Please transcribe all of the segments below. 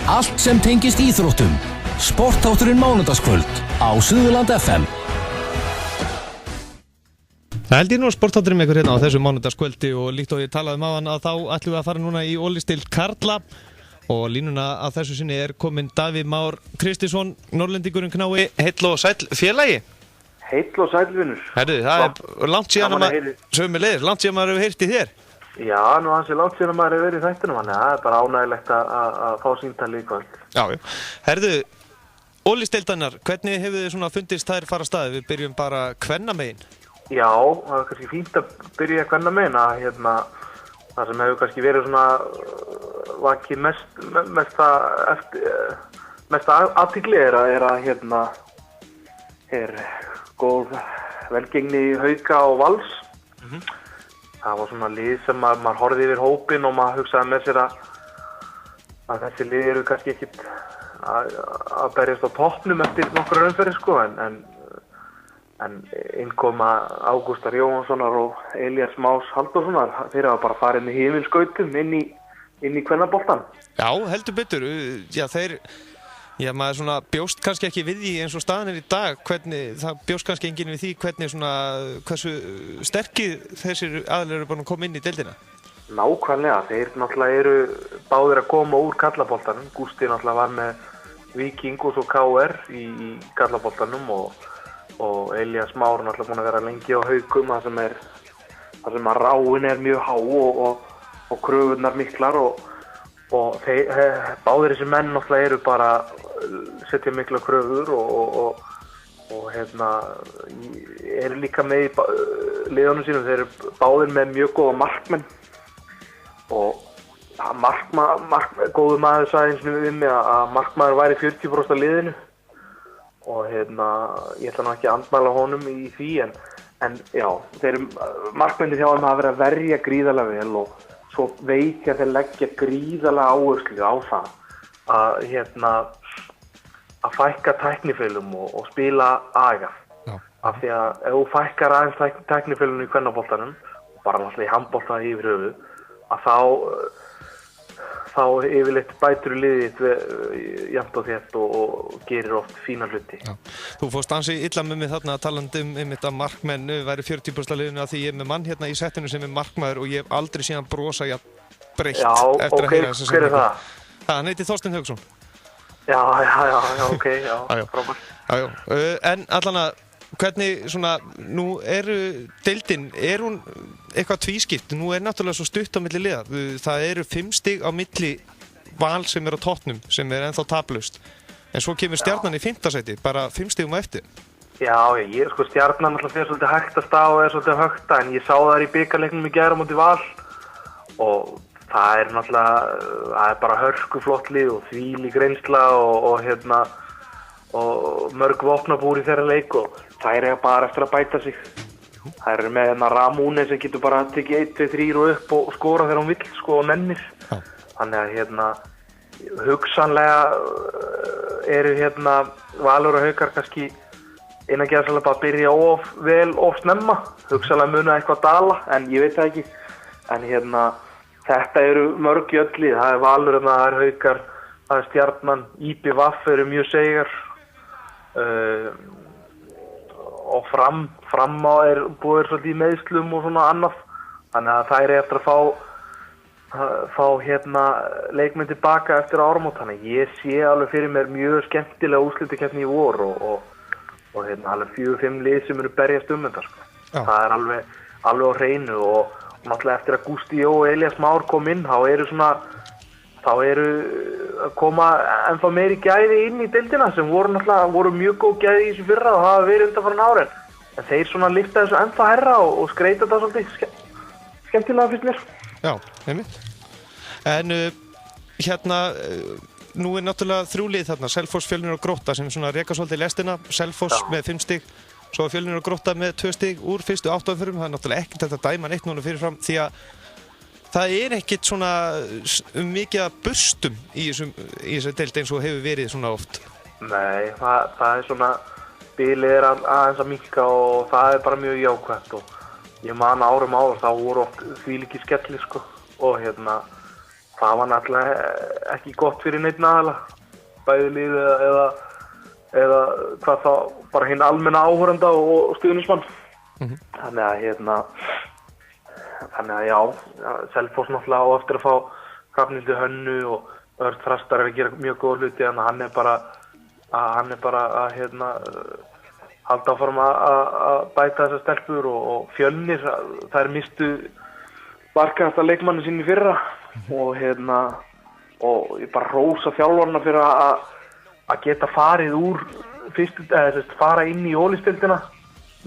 Allt sem tengist íþróttum. Sportþátturinn mánudagskvöld á Suðurland FM. Það held ég nú sportþátturinn með ykkur hérna á þessu mánudagskvöldi og líkt og ég talaði um áðan að þá ætlum við að fara núna í Ólistild karla og línuna að þessu sinni kominn Davíð Már Kristinsson, Norrlendingurinn knái, heill og sæll félagi. Heill og sæll vinnur. Herðu, það langt síðan að maður sömuleiðis, langt síðan maður hefur heyrt í þér. Já, nú hans langt síðan að maður hefur verið í þættinum, þannig að það bara ánægilegt að fá símtali í kvöld. Já. Herðu, Ólisteildarinnar, hvernig hefur þið svona fundist þær fara af stað? Við byrjum bara kvennamegin. Já, það er kannski fínt að byrja kvennamegin að það sem hefur kannski verið svona vakið mest athygli er góð velgengni Hauka og Vals. Það var svona lið sem maður horfði yfir hópinn og maður hugsaði með sér að þessi lið eru kannski ekkit að berjast á toppnum eftir nokkrar umferðir sko, en innkoma Ágústar Jóhanssonar og Elías Más Halldórssonar þeir hafa bara farið með himinskautum inn í kvennaboltann. Já, heldur betur. Já, maður svona bjóst kannski ekki við því eins og staðan í dag, það bjóst kannski enginn við því hversu sterkir þessir aðilar eru búin að koma inn í deildina. Nákvæmlega, þeir náttúrulega eru báðir að koma úr karlaboltanum. Gústi náttúrulega var með Víking og svo KR í karlaboltanum og Elías Már náttúrulega búin að vera lengi á Haukum, þar sem að ráin er mjög há og kröfurnar miklar og báðir þessi menn náttúrulega eru bara setja mikla kröfur og eru líka með í liðunum sínum. Þeir eru báðir með mjög góða markmenn og góður maður sagði eins og við mig að markmaður væri 40% af liðinu og ég ætla nú ekki að andmæla honum í því en já, markmennir hjá þeim hafa verið að verja gríðarlega vel og svo veit ég að þeir leggja gríðarlega áherslu á það að fækka tæknifeilum og spila aga. Af því að ef þú fækkar aðeins tæknifeilum í kvennaboltanum og bara náttúrulega í handbolta yfir höfuð, að þá yfirleitt bætur liðið jafnt og þétt og gerir oft fína hluti. Já. Þú fórst ansi illa með mig þarna talandi að markmenn væri 40% af liðinu að því ég er með mann hérna í settinu sem er markmaður og ég hef aldrei síðan brosa breytt eftir að heyra þessa setningu. Já, ok, hver er það? Hann heitir Þorsteinn Hauksson. Já, ok, frábært. Já. En allan að hvernig svona, nú deildin, hún eitthvað tvískipt? Nú náttúrulega svo stutt á milli liða. Það eru 5 stig á milli Val sem á toppnum, sem ennþá taplaust. En svo kemur Stjarnan í 5. sæti, bara 5 stigum á eftir. Já, Stjarnan náttúrulega fer svolítið hægt að stað og svolítið högta, en ég sá þær í bikarleiknum í gær á móti Val og það náttúrulega, bara hörkuflott lið og þvílík reynsla og mörg vopnabúr í þeirra leik og þær eiga bara eftir að bæta sig. Þær eru með Ramúne sem getur bara tekið 1, 2, 3 og upp og skora þegar hún vill og nennir. Þannig að hugsanlega eru Valur og Haukar kannski innan gæðslega bara að byrja of snemma. Hugsanlega muna eitthvað dala, en ég veit það ekki. En þetta eru mörg jöllið. Það er Valur, það er Haukar, það er Stjarnan, IBVF eru mjög segar. Og fram á búið svolítið í meiðslum og svona annað. Þannig að þær eru eftir að fá leikmenn tilbaka eftir áramót. Þannig ég sé alveg fyrir mér mjög skemmtilega úrslitakeppni í vor og alveg 4-5 lið sem eru berjast þetta sko. Það er alveg á hreinu og náttúrulega eftir að Gústi og Elías Már kom inn þá eru að koma ennþá meiri gæði inn í deildina sem voru mjög góð gæði í þessu fyrra og hafa verið undanfarin árin. En þeir svona lyfta þessu ennþá herra og skreita þetta svolítið skemmtilega fyrst mér. Já, einmitt. En nú náttúrulega 3 lið þarna, Selfoss, Fjölnir og Grótta sem svona reka svolítið lestina. Selfoss með 5 stig, svo Fjölnir og Grótta með 2 stig úr fyrstu 8 umferðum. Það náttúrulega ekkert þetta dæma neitt núna fyrirfram því að það ekkert svona mikið að burstum í þessu deild eins og hefur verið svona oft. Nei, það svona bilið aðeins að minnka og það bara mjög jákvætt og ég man árum áður þá voru oft þvílíkir skellir sko og það var náttúrulega ekki gott fyrir neitt aðila, bæði lið eða hvað þá bara hinn almenna áhorfenda og stuðningsmann. Þannig að já, Selfoss náttúrulega á eftir að fá Hrafnhildi Hönnu og Örn Þrastar að gera mjög góð hluti, en hann er bara að halda áfram að bæta þessar stelpur og Fjölnir, þær mistu barkasta leikmanni sín í fyrra og ég bara rósa þjálfarna fyrir að geta farið úr fara inn í Ólafsdeildina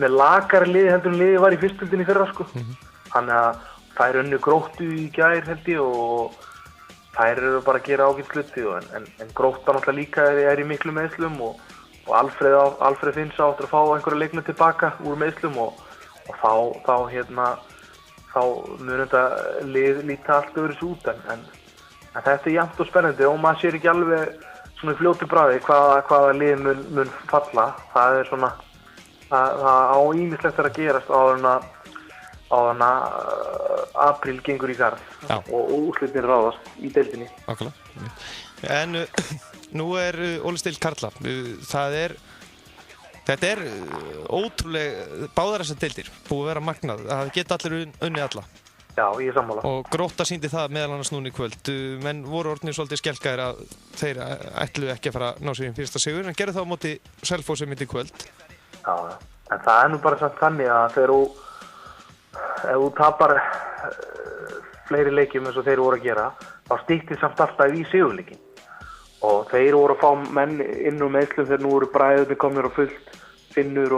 með lakari liði heldur en liði var í fyrstdeildinni í fyrra sko. Þannig að þær unnu Gróttu í gær held ég og þær eru bara að gera ágætt hluti en Grótta náttúrulega líka er í miklu meiðslum og Alfreð Finns áttur að fá einhverja leikmenn tilbaka úr meiðslum og þá mun þetta lið líta allt öðruvísi út en þetta er jafnt og spennandi og maður sér ekki alveg svona í fljótu bragði hvaða lið mun falla. Það er svona það á ýmislegt að gerast áður en apríl gengur í garð og úrslitin ráðast í deildinni. Nákvæmlega. En nú er Ólafsdeild karla. Þetta er ótrúlega báðar þessar deildir búið að vera magnað. Það geta allir unnið alla. Já, ég er sammála. Og Grótta sýndi það meðal annars núna í kvöld. Menn voru orðnir svolítið skelkaðir að þeir ætluðu ekki að fara að ná sér í fyrsta sigur en gerðu það á móti Selfossi mitt í kvöld. Já, en það er nú bara samt þannig að ef þú tapar fleiri leikjum eins og þeir voru að gera, þá styttir samt alltaf í sigurleikin. Og þeir voru að fá menn inn úr meiðslum þegar nú voru bræðurnir komnir á fullt, Finnur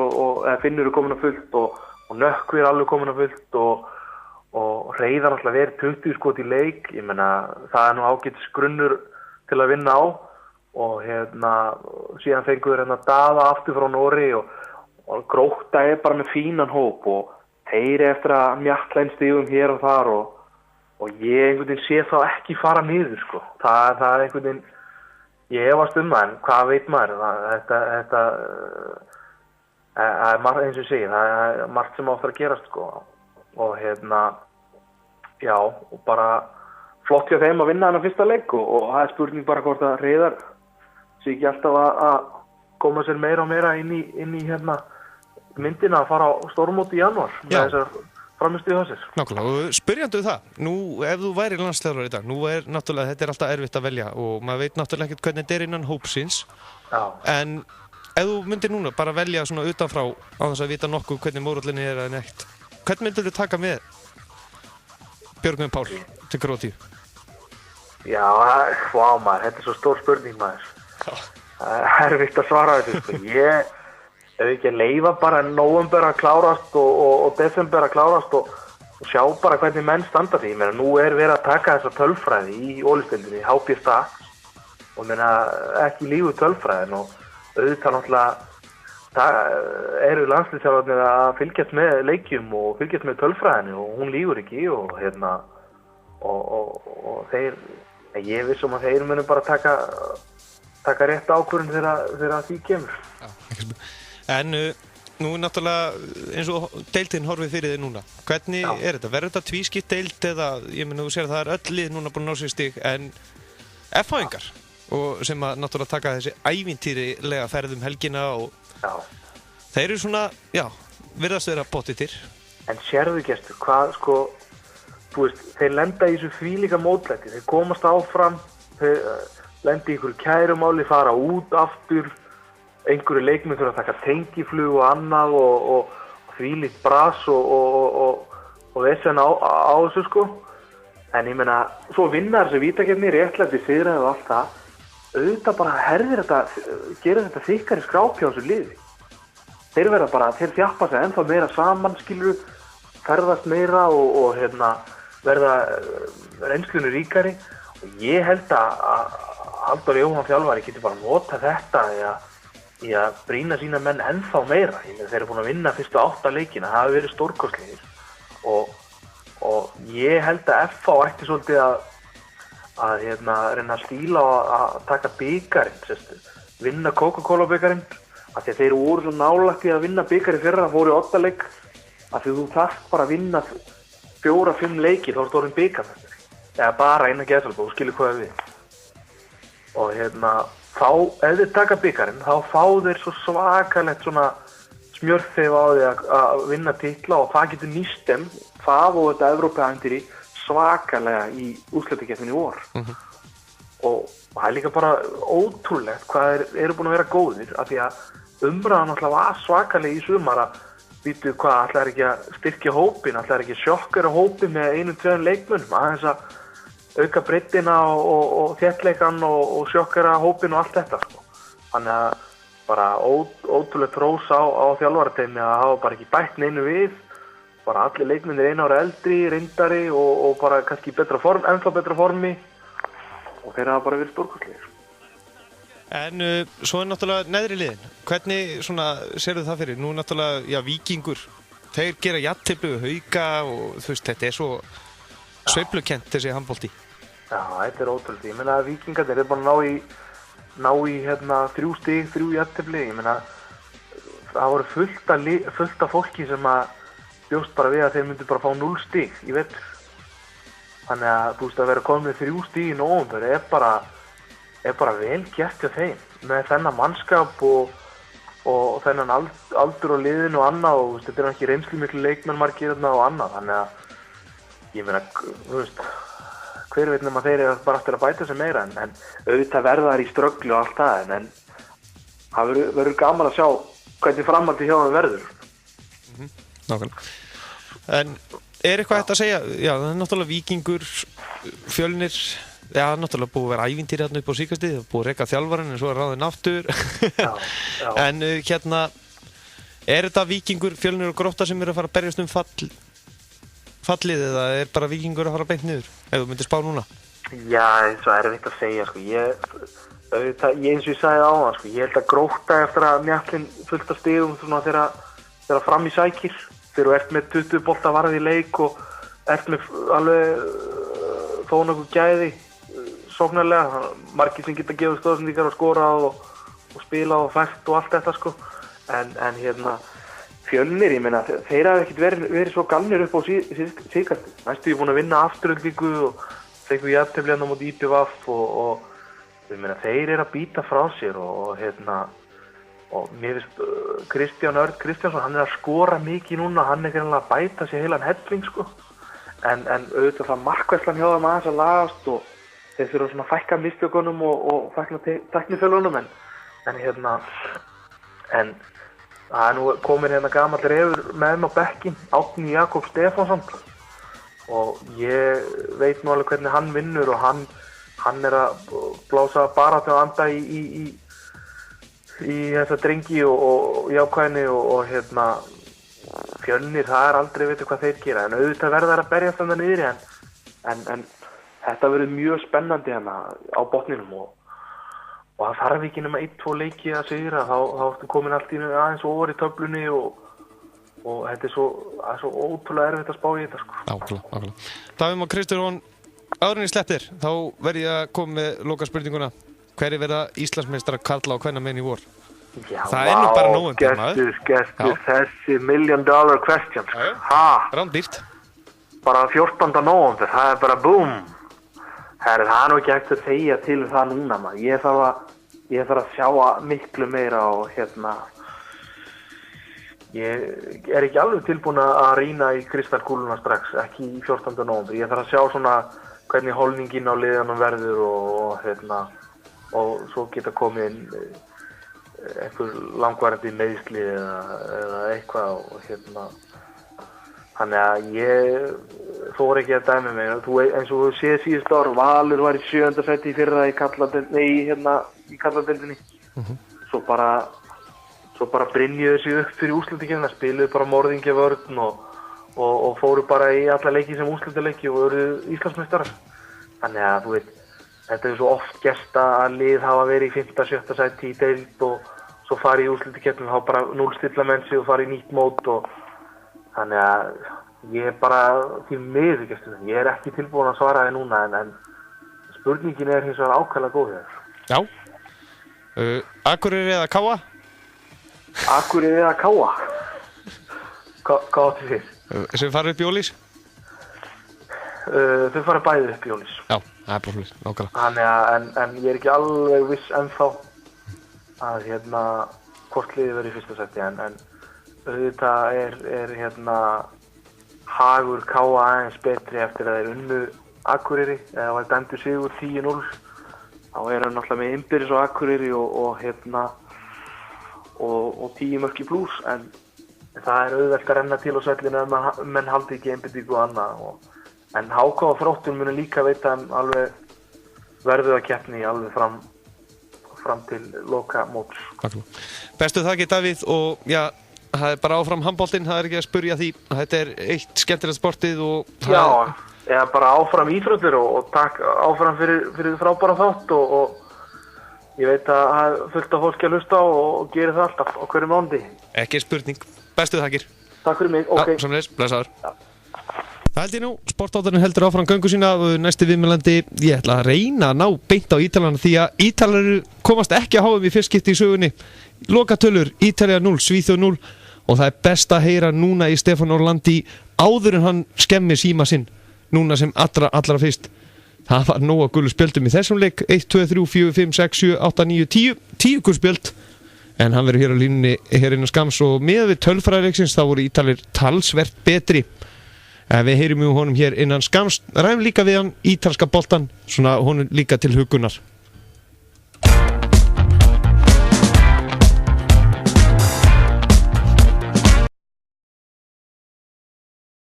er komin á fullt og Nökkvi er alveg komin á fullt og Hreiðar alltaf verið 20 skot í leik. Ég meina, það er nú ágætis grunnur til að vinna á og síðan fengur Daða aftur frá Noregi og Grótta er bara með fínan hóp og þeir eftir að mjatla einn stigum hér og þar og ég einhvern veginn sé þá ekki fara niður sko. Það er einhvern veginn, ég efast það en hvað veit maður, þetta er margt eins og segi, það er margt sem áttur að gerast sko. Og já, og bara flott hjá þeim að vinna þennan fyrsta leik og það er spurning bara hvort að Hreiðar sé ekki alltaf að koma sér meira og meira inn í myndina að fara á stórmóti í janúar með þessar framistuðu hjá sér. Nákvæmlega, og spyrjandu það, nú ef þú væri landsliðsþjálfari í dag, nú er náttúrulega, þetta er alltaf erfitt að velja og maður veit náttúrulega ekkert hvernig þetta er innan hópsins. Já. En ef þú myndir núna bara velja svona utanfrá á þess að vita nokkuð hvernig mórallinni er eða neitt, hvern myndir þú taka með Björgvin Pál til Króatíu? Já, vá maður, þetta er svo stór spurning maður. Það er erfitt að svara þessu sko. Ef ekki að leyfa bara nóvember að klárast og desember að klárast og sjá bara hvernig menn standa því. Ég meina, nú er verið að taka þessa tölfræði í Ólafsdeildinni, HB Stats og meina ekki lífu tölfræðin og auðvitað náttúrulega eru landsliðsþjálfarnir að fylgjast með leikjum og fylgjast með tölfræðinni og hún lífur ekki og og þeir, ég vissum að þeir munu bara taka rétt ákvörðun þegar því kemur. Já, en nú náttúrulega eins og deildin horfið fyrir þig núna. Hvernig er þetta? Verður þetta tvískipt deild eða, ég meina þú sér að það er öll lið núna búin að ná sér stig en F-fáingar og sem að náttúrulega taka þessi ævintýrilega ferð helgina og þeir eru svona, virðast vera pottitir. En sérðu Gestur, hvað sko, þú veist, þeir lenda í þessu þvílíka mótlæti, þeir komast áfram, þeir lenda í einhverju kærumáli, fara út aftur, einhverju leikmenn þurfa að taka tengiflug og annað og þvílíkt bras og vesen á þessu sko. En ég meina, svo vinna þessi vítakeppni, réttlæti, sigraði og allt það, auðvitað bara herðir þetta, gera þetta þykkari skráp hjá þessu liði. Þeir verða bara, þeir þjappa sig ennþá meira saman, skilur, ferðast meira og verða reynslunni ríkari. Og ég held að Halldór Jóhann þjálfari getur bara nota þetta í að brýna sína menn ennþá meira. Þeir eru búin að vinna fyrstu 8 leikina, það hafi verið stórkostlegir. Og ég held að FH ætti svolítið að reyna að stíla og að taka bikarinn, vinna Coca-Cola bikarinn, af því að þeir voru svo nálægt í að vinna bikarinn fyrra, það fóru í 8 leik, af því þú þarft bara að vinna 4-5 leiki, þá ertu orðinn bikarinn. eða bara innan gæðsalpa, þú skilur hvað við. Og þá, ef þeir taka bikarinn, þá fá þeir svo svakalegt svona smjörþef á því að vinna titla og það getur nýst þeim, það og þetta Evrópuævintýri svakalega í úrslitakeppninni í vor. Og það er líka bara ótrúlegt hvað þeir eru búin að vera góðir, af því að umræðan náttúrulega var svakalega í sumar að býtu hvað, ætlaði ekki að styrkja hópinn, ætlaði ekki að sjokkera hópinn með 1-2 leikmönnum, aðeins að auka breiddina og þéttleikan og sjokkera hópinn og allt þetta, sko. Þannig að bara ótrúlegt hrós á þjálfarateymi að hafa bara ekki bætt neinu við, bara allir leikmennir 1 ára eldri, reyndari og bara kannski ennþá betra formi og þeir hafa bara verið stórkostlegir. En svo náttúrulega neðri liðin. Hvernig svona sérðu það fyrir? Nú náttúrulega, já, Víkingur, þeir gera jafntefli við Hauka og þú veist, þetta er svo sveiflukent þessi handbolti. Já, þetta er ótrúlega. Ég meina að Víkingar, þeir eru bara ná í 3 stig, 3 jafntefli. Ég meina, það voru fullt af fólki sem að bjóst bara við að þeir myndu bara fá 0 stig í vetur. Þannig að þú veist að vera komin með 3 stig í nóvember er bara vel gert hjá þeim með þennan mannskap og þennan aldur og liðin og annað og þetta er ekki reynslu miklu leikmenn margir og annað, þannig að ég meina, þú veist, hver veit nema þeir eru bara eftir að bæta sig meira en auðvitað verða þær í ströggli og allt það en það verður gaman að sjá hvernig framhaldi hjá þeim verður. Nákvæmlega. En er eitthvað hægt að segja, já, það er náttúrulega Víkingur, Fjölnir, já, náttúrulega búið að vera ævintýri þarna upp á síkastið, búið að reka þjálfarinn en svo er ráðinn aftur. Já. En er þetta Víkingur, Fjölnir og Grótta sem eru að fara að berjast fallið eða er bara Víkingur að fara beint niður, ef þú myndir spá núna? Já, eins og erfitt að segja, sko. Ég eins og ég sagði áðan, sko, ég held að Grótta eftir að mjallinn fullt af stigum svona þegar fram í sækir, þegar þú ert með 20 bolta varð í leik og ert með alveg þó nokkuð gæði sóknarlega, margir sem geta gefið stóðsendingar og skorað og spilað og fært og allt þetta, sko. En Fjölnir, ég meina, þeir hafa ekkert verið svo galnir upp á síðkastið. Næstu ég búin að vinna Afturöldingu og fengu jafntefli hérna á móti IPVF og ég meina, þeir eru að býta frá sér og mér finnst Kristján Örn Kristjánsson, hann er að skora mikið núna, hann er greinlega að bæta sér heilan helling, sko. En auðvitað það markværslan hjá þeim aðeins að lagast og þeir þurfa svona að fækka mistökunum og fækka tæknifölunum en það er nú komin hérna gamall refur með þeim á bekkinn, Árni Jakob Stefánsson og ég veit nú alveg hvernig hann vinnur og hann er að blása bara til að anda í þessa drengi og jákvæðni og Fjölnir, það er aldrei veitur hvað þeir gera en auðvitað verða þær að berjast þarna niðri en þetta verður mjög spennandi hérna á botninum og það þarf ekki nema 1-2 leiki að sigra, þá ertu komin allt í aðeins ofar í töflunni og þetta er svo ótrúlega erfitt að spá í þetta, sko. Ákveðlega. Davíð Már Kristjánsson, áður en ég slepptir, þá verð ég að koma með lokaspurninguna. Hverjir verða Íslandsmeistarar karla og kvenna í vor? Já, það er nú bara nóvember, maður. Gestur, þessi $1 million question. Rándýrt. Bara 14. nóvember, það er bara boom. Það er nú ekki hægt að segja til það núna, maður. Ég þarf að sjá miklu meira og ég er ekki alveg tilbúin að rýna í kristallkúluna strax, ekki í 14. nóvember. Ég þarf að sjá svona hvernig holningin á liðanum verður og svo geta komið inn einhver langvarandi meiðsli eða eitthvað og þannig að ég þori ekki að dæmi mig. Eins og þú séð síðust ár, Valur var í 7. sæti í fyrra í karladeildinni. Svo bara brynjuðu sig upp fyrir úrslitakeppnina, spiluðu bara morðingjavörn og fóru bara í alla leiki sem úrslitaleiki og urðu Íslandsmeistarar. Þannig að þú veit, þetta er svo oft gerst að lið hafa verið í 5. 7. sæti í deild og svo fari í úrslitakeppnina, þá bara núllstilla menn sig og fari í nýtt mót og þannig að ég er bara því miður, ég er ekki tilbúin að svara þér núna en spurningin er hins vegar ákaflega góð hér. Já. Akureyri eða Káa? Akureyri eða Káa? Hvað áttu þér? Sem farið upp í Ólís? Þau fara bæði upp í Ólís. Já, það bara svolítið, nákvæmlega. Þannig að, en ég ekki alveg viss ennþá að hvort liðið verið í fyrsta sæti, en auðvitað er hagur K.A. aðeins betri eftir að þeir unnu Akureyri, eða var dæmdur sigur 10-0. Þá er hann náttúrulega með innbyrðis á Akureyri og 10 mörk í plús, en það er auðvelt að renna til á svellinu ef menn haldi ekki einbeitingu og annað. En HK og Þróttur munu líka veita alveg verðuga keppni alveg fram til loka móts. Bestu þakki Davíð, og já, það er bara áfram handboltinn, það er ekki að spurja því. Þetta er eitt skemmtilegt sportið og... Já, eða bara áfram íþróttir og takk áfram fyrir frábæra þátt og ég veit að það er fullt af fólki að hlusta og gerir það alltaf á hverju mánuði. Ekki spurning. Bestu þakkir. Takk fyrir mig, ok. Já, samleiðis, blessaður. Það held ég nú, sportáttarinn heldur áfram göngu sína og næsti viðmælandi, ég ætla að reyna að ná beint á Ítalana því að Ítalar komast ekki að HM í fyrst skipti í sögunni. Lokatölur, Ítalía 0, Svíþjóð 0 og það er best að heyra núna í Stefán Orlandi áður en hann skemmir síma sinn, núna sem allra fyrst. Það var nóg að gulu spjöldum í þessum leik, 1, 2, 3, 4, 5, 6, 7, 8, 9, 10 gulu spjöld, en hann verður hér á línunni hér innan skams og með við tölfræðileiksins þá voru Ítalir talsvert betri. Við heyrum honum hér innan skams, ræðum líka við hann ítalska boltan, svona honum líka til hugunar.